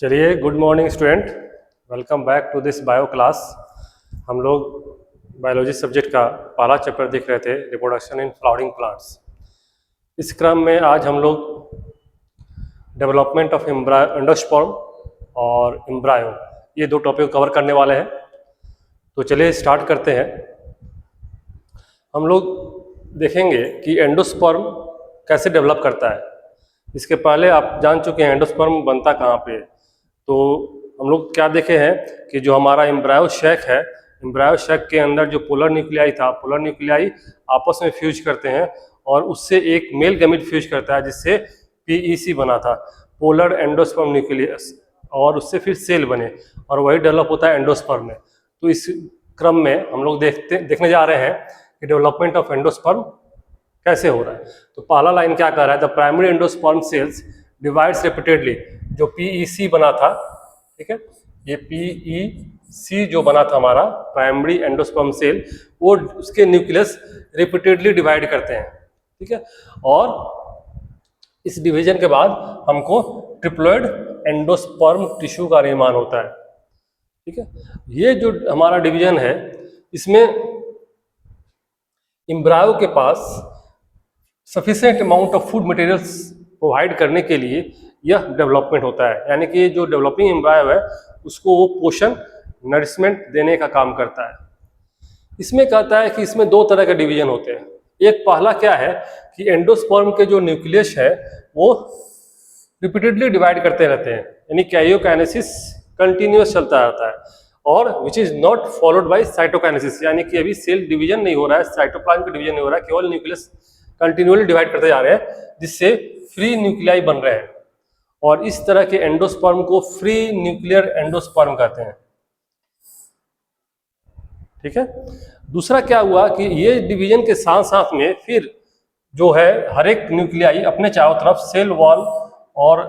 चलिए, good morning student, welcome back to this bio class. हम लोग बायोलॉजी सब्जेक्ट का पहला चैप्टर देख रहे थे, रिप्रोडक्शन इन फ्लावरिंग प्लांट्स। इस क्रम में आज हम लोग डेवलपमेंट ऑफ एंडोस्पर्म और एम्ब्रायो, ये दो टॉपिक कवर करने वाले हैं। तो चलिए स्टार्ट करते हैं। हम लोग देखेंगे कि एंडोस्पर्म कैसे डेवलप करता है। इसके पहले आप जान चुके हैं एंडोस्पर्म बनता कहाँ पे है। तो हम लोग क्या देखे हैं कि जो हमारा एम्ब्रायो शैक है, एम्ब्रायो शैक के अंदर जो पोलर न्यूक्लियाई था, पोलर न्यूक्लियाई आपस में फ्यूज करते हैं और उससे एक मेल गैमेट फ्यूज करता है जिससे पीईसी बना था, पोलर एंडोस्पर्म न्यूक्लियस, और उससे फिर सेल बने और वही डेवलप होता है एंडोस्पर्म में। तो इस क्रम में हम लोग देखने जा रहे हैं कि डेवलपमेंट ऑफ एंडोस्पर्म कैसे हो रहा है। तो पहला लाइन क्या कर रहा है, the primary endosperm sales divides repeatedly. जो पीईसी बना था, ठीक है, ये पीईसी जो बना था हमारा प्राइमरी एंडोस्पर्म सेल, वो उसके न्यूक्लियस रिपीटेडली डिवाइड करते हैं, ठीक है। और इस डिवीजन के बाद हमको ट्रिप्लोइड एंडोस्पर्म टिश्यू का निर्माण होता है, ठीक है। ये जो हमारा डिवीजन है, इसमें एम्ब्रायो के पास sufficient amount of food materials provide करने के लिए यह डेवलपमेंट होता है। यानी कि जो डेवलपिंग एम्ब्रायो है उसको वो पोषण, नरिशमेंट देने का काम करता है। इसमें कहता है कि इसमें दो तरह के डिवीजन होते हैं। एक पहला क्या है कि एंडोस्पर्म के जो न्यूक्लियस है वो रिपीटेडली डिवाइड करते रहते हैं, यानी कैरियोकाइनेसिस कंटिन्यूअस चलता रहता है, और which is not followed by cytokinesis, यानी कि अभी सेल डिवीजन नहीं हो रहा है, साइटोप्लाज्म का डिवीजन नहीं हो रहा है, केवल न्यूक्लियस कंटिन्यूअली डिवाइड करते जा रहे हैं जिससे फ्री न्यूक्लियाई बन रहे हैं। और इस तरह के एंडोस्पर्म को फ्री न्यूक्लियर एंडोस्पर्म कहते हैं, ठीक है। दूसरा क्या हुआ कि ये डिवीजन के साथ साथ में फिर जो है हर एक न्यूक्लियाई अपने चारों तरफ सेल वॉल और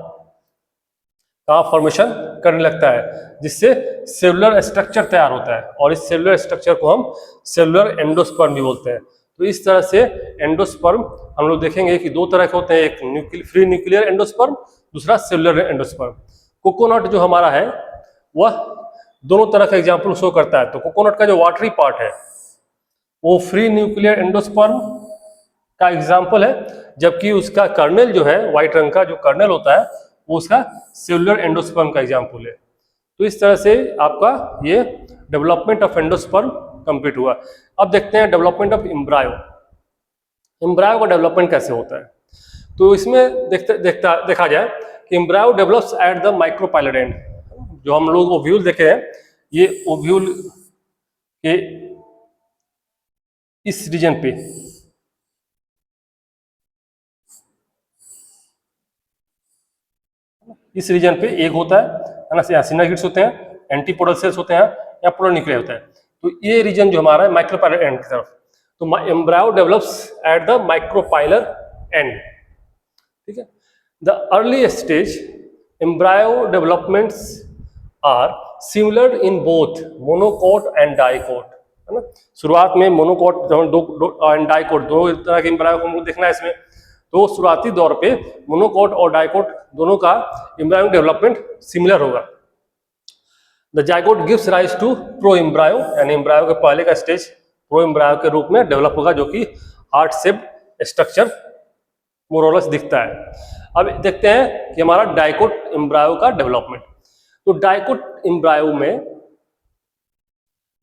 का फॉर्मेशन करने लगता है, जिससे सेलुलर स्ट्रक्चर तैयार होता है, और इस सेलुलर स्ट्रक्चर को हम सेलुलर एंडोस्पर्म भी बोलते हैं। तो इस तरह से एंडोस्पर्म हम लोग देखेंगे कि दो तरह के होते हैं, एक फ्री न्यूक्लियर एंडोस्पर्म, दूसरा सेलुलर एंडोस्पर्म। कोकोनट जो हमारा है वह दोनों तरह का एग्जाम्पल शो करता है। तो कोकोनट का जो वाटरी पार्ट है वो फ्री न्यूक्लियर एंडोस्पर्म का एग्जाम्पल है, जबकि उसका कर्नेल जो है, व्हाइट रंग का जो कर्नेल होता है, वो उसका सेलुलर एंडोस्पर्म का एग्जाम्पल है। तो इस तरह से आपका ये डेवलपमेंट ऑफ एंडोस्पर्म कंप्लीट हुआ। अब देखते हैं डेवलपमेंट ऑफ एम्ब्रायो। एम्ब्रायो का डेवलपमेंट कैसे होता है। तो इसमें देखा जाए कि embryo develops at the micropylar and. जो हम लोग ओव्यूल देखे हैं, ये ओव्यूल के इस रीजन पे, इस रीजन पे एक होता है ना, सिनागिड्स होते हैं, एंटीपोडल सेल्स होते हैं, या पोलर न्यूक्लियाई होता है। तो ये रीजन जो हमारा है माइक्रोपाइलर एंड की तरफ, तो embryo develops at the micropylar end, ठीक है। The early stage embryo developments are similar in both monocot and dicot, है ना। शुरुआत में मोनोकोट एंड डाइकोट दो तरह के एम्ब्रायो को हमको देखना है इसमें। तो शुरुआती दौर पे मोनोकोट और डाइकोट दोनों का एम्ब्रायो डेवलपमेंट सिमिलर होगा। The zygote gives rise to pro embryo, यानी एम्ब्रायो के पहले का स्टेज प्रो एम्ब्रायो के रूप में डेवलप होगा, जो कि हार्ट शेप्ड स्ट्रक्चर मोरलेस दिखता है। अब देखते हैं कि हमारा डाइकोट एम्ब्रायो का डेवलपमेंट। तो डाइकोट एम्ब्रायो में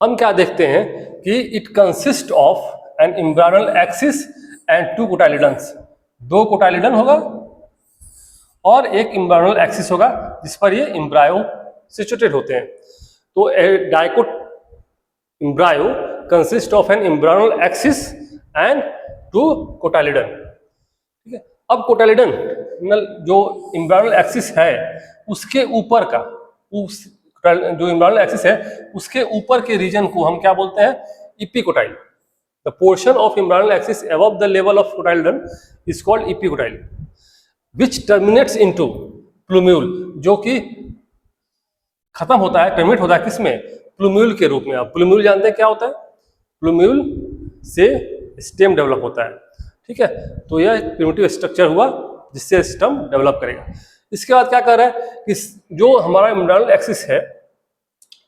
हम क्या देखते हैं कि it consist of an embryonal axis and two cotyledons. दो कोटाइलिडन होगा और एक एम्ब्रायनल एक्सिस होगा जिस पर ये एम्ब्रायो सिचुएटेड होते हैं। तो dicot embryo consist of an embryonal axis and two cotyledon, ठीक है। अब कोटाइलिडन जो एम्ब्रायनल एक्सिस है उसके ऊपर का, जो एम्ब्रायनल एक्सिस है उसके ऊपर के रीजन को हम क्या बोलते हैं, epicotyl. The portion of embryonal axis above the level of cotyledon is called epicotyl, which terminates into plumule, जो कि खत्म होता है, टर्मिनेट होता है किसमें, प्लूम्यूल के रूप में। आप प्लूम्यूल जानते हैं क्या होता है, प्लूम्यूल से स्टेम डेवलप होता है, ठीक है। तो यह प्रिमिटिव स्ट्रक्चर हुआ जिससे स्टेम डेवलप करेगा। इसके बाद क्या कर रहा है कि जो हमारा एम्ब्रायोनल एक्सिस है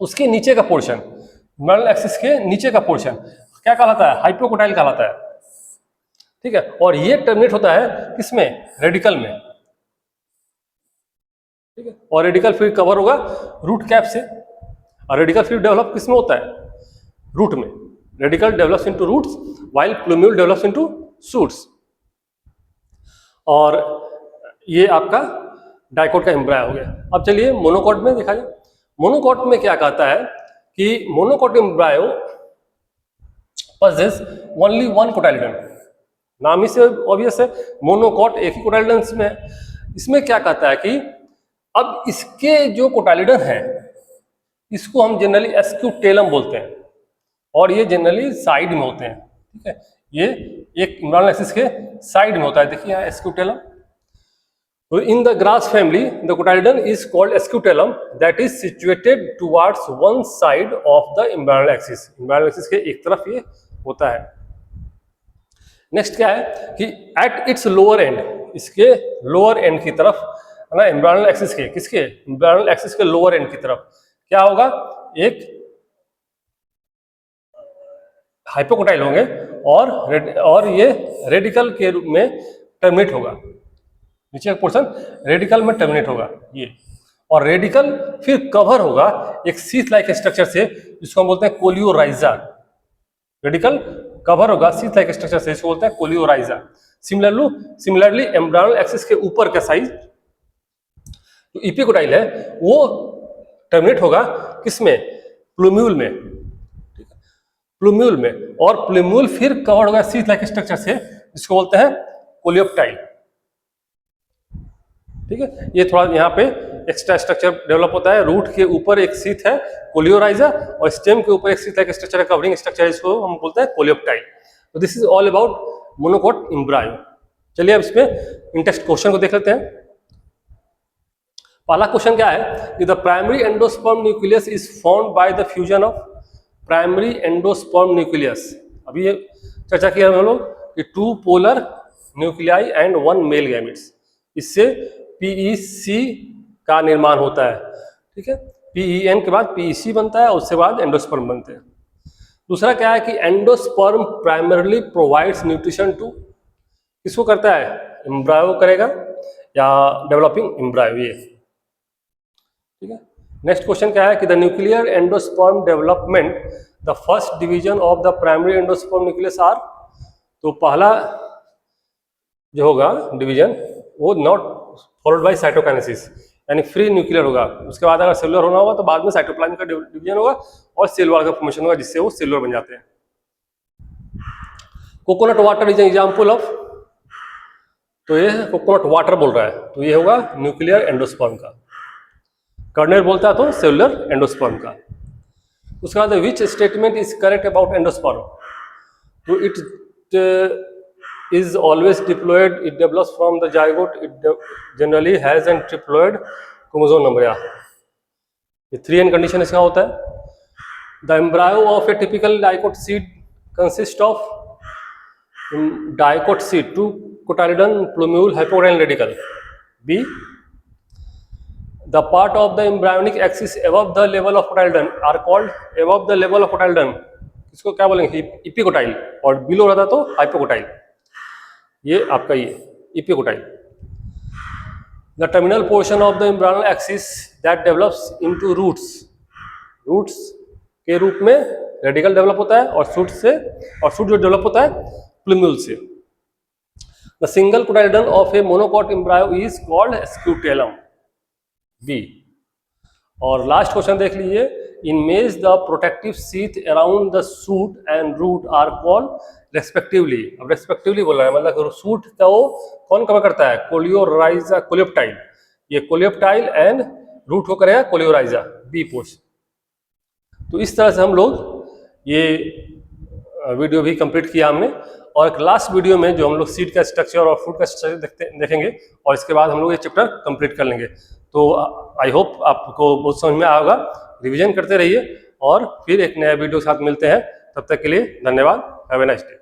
उसके नीचे का पोर्शन, एम्ब्रायोनल एक्सिस के नीचे का पोर्शन क्या कहलाता है? हाइपोकोटाइल कहलाता है। ठीक है, और ये टर्मिनेट होता है किसमें? रेडिकल में। ठीक है, और रेडिकल फिर कवर होगा रूट कैप से, और रेडिकल फिर डेवलप किसमें होता है? रूट में। Radicle develops into roots while plumule develops into shoots. और ये आपका डाइकोट का एम्ब्रायो हो गया। अब चलिए मोनोकोट में देखा जाए। मोनोकोट में क्या कहता है कि monocot embryo possess only one कोटाइलिडन। नाम ही से ऑब्वियस है, मोनोकोट एक ही कोटाइलिडन में है। इसमें क्या कहता है कि अब इसके जो कोटाइलिडन है इसको हम जनरली एस्क्यूटेलम बोलते हैं, और ये जनरली साइड में होते हैं। ठीक है, ये एक एम्ब्रायोनल एक्सिस के साइड में होता है। देखिए यहाँ एस्क्यूटेलम। तो in the grass family the cotyledon is called scutellum that is situated towards one side of the embryonal axis. Embryonal axis के एक तरफ ये होता है। नेक्स्ट क्या है कि एट इट्स लोअर एंड, इसके लोअर एंड की तरफ है ना, एम्ब्रायोनल एक्सिस के, किसके? एम्ब्रायोनल एक्सिस के लोअर एंड की तरफ क्या होगा? एक हाइपोकोटाइल होंगे और ये रेडिकल के रूप में टर्मिनेट होगा। नीचे का पोर्शन रेडिकल में टर्मिनेट होगा ये, और रेडिकल फिर कवर होगा एक सीथ लाइक स्ट्रक्चर से जिसको हम बोलते हैं कोलियोराइजा। रेडिकल कवर होगा सीथ लाइक स्ट्रक्चर से, इसको बोलते हैं कोलियोराइजा। सिमिलरली एम्ब्रायोनल एक्सिस के ऊपर का साइज जो इपिकोटाइल है वो टर्मिनेट होगा किसमें? प्लूम्यूल में। प्लूम्यूल में, और प्लूम्यूल फिर कवर होगा सीथ लाइक स्ट्रक्चर से जिसको बोलते हैं कोलियोप्टाइल। ठीक है, ये थोड़ा यहाँ पे एक्स्ट्रा स्ट्रक्चर डेवलप होता है। रूट के ऊपर एक सीथ है कोलियोराइजा, और स्टेम के ऊपर एक सीथ लाइक स्ट्रक्चर है कवरिंग स्ट्रक्चर, इसको हम बोलते हैं कोलियोप्टाइल। तो this is all about monocot embryo. चलिए अब इसमें इंटेक्स्ट क्वेश्चन को देख लेते हैं। पहला क्वेश्चन क्या है कि the primary endosperm nucleus is formed by the fusion of primary endosperm nucleus. अभी ये चर्चा किया हम लोग कि 2 polar nuclei and 1 male gametes, इससे PEC का निर्माण होता है। ठीक है, PEN के बाद PEC बनता है, उसके बाद एंडोस्पर्म बनते हैं। दूसरा क्या है कि endosperm primarily provides nutrition to, किसको करता है? एम्ब्रायो करेगा या डेवलपिंग एम्ब्रायो, ये। ठीक है, नेक्स्ट क्वेश्चन क्या है कि the nuclear endosperm development the first division of the primary endosperm nucleus are. तो पहला जो होगा डिवीजन वो नॉट फॉलोड बाय साइटोकाइनेसिस, यानी फ्री न्यूक्लियर होगा। उसके बाद अगर सेलुलर होना होगा तो बाद में साइटोप्लाज्म का डिवीजन होगा और सेल वॉल का फॉर्मेशन होगा, जिससे वो सेलुलर बन जाते हैं। Coconut water is an example of, तो ये कोकोनट वाटर बोल रहा है, तो ये होगा न्यूक्लियर एंडोस्पर्म का। कर्नेल बोलता है तो सेलुलर एंडोस्पर्म का। उसके बाद which statement is correct about endosperm? तो it is always diploid, it develops from the zygote, it generally has an triploid chromosome number। ये 3n कंडीशन इसका होता है। The embryo of a typical dicot seed consists of dicot seed, 2 cotyledon, plumule, hypocotyledon radical। B, the part of the embryonic axis above the level of cotyledon are called above the level of cotyledon, इसको क्या बोलेंगे? Epicotyl, और below रहता तो hypocotyl. ये आपका ये epicotyl. The terminal portion of the embryonal axis that develops into roots, roots के रूप में रेडिकल डेवलप होता है, और शूट जो डेवलप होता है प्लूम्यूल से। The single cotyledon of a monocot embryo is called scutellum, b. और लास्ट क्वेश्चन देख लीजिए, in maize the protective sheath around the shoot and root are called respectively. अब रेस्पेक्टिवली बोल रहा है, मतलब शूट का वो कौन कवर करता है? Coleorhiza, coleoptile. ये कोलियोप्टाइल एंड रूट को करेगा कोलियोराइजा, बी पोर्शन। तो इस तरह से हम लोग ये वीडियो भी कंप्लीट किया हमने, और एक लास्ट वीडियो में जो हम लोग सीड का स्ट्रक्चर और फ्रूट का स्ट्रक्चर देखेंगे, और इसके बाद हम लोग ये चैप्टर कंप्लीट कर लेंगे। तो आई होप आपको बहुत समझ में आएगा। रिवीजन करते रहिए, और फिर एक नया वीडियो के साथ मिलते हैं। तब तक के लिए धन्यवाद। Have a nice day.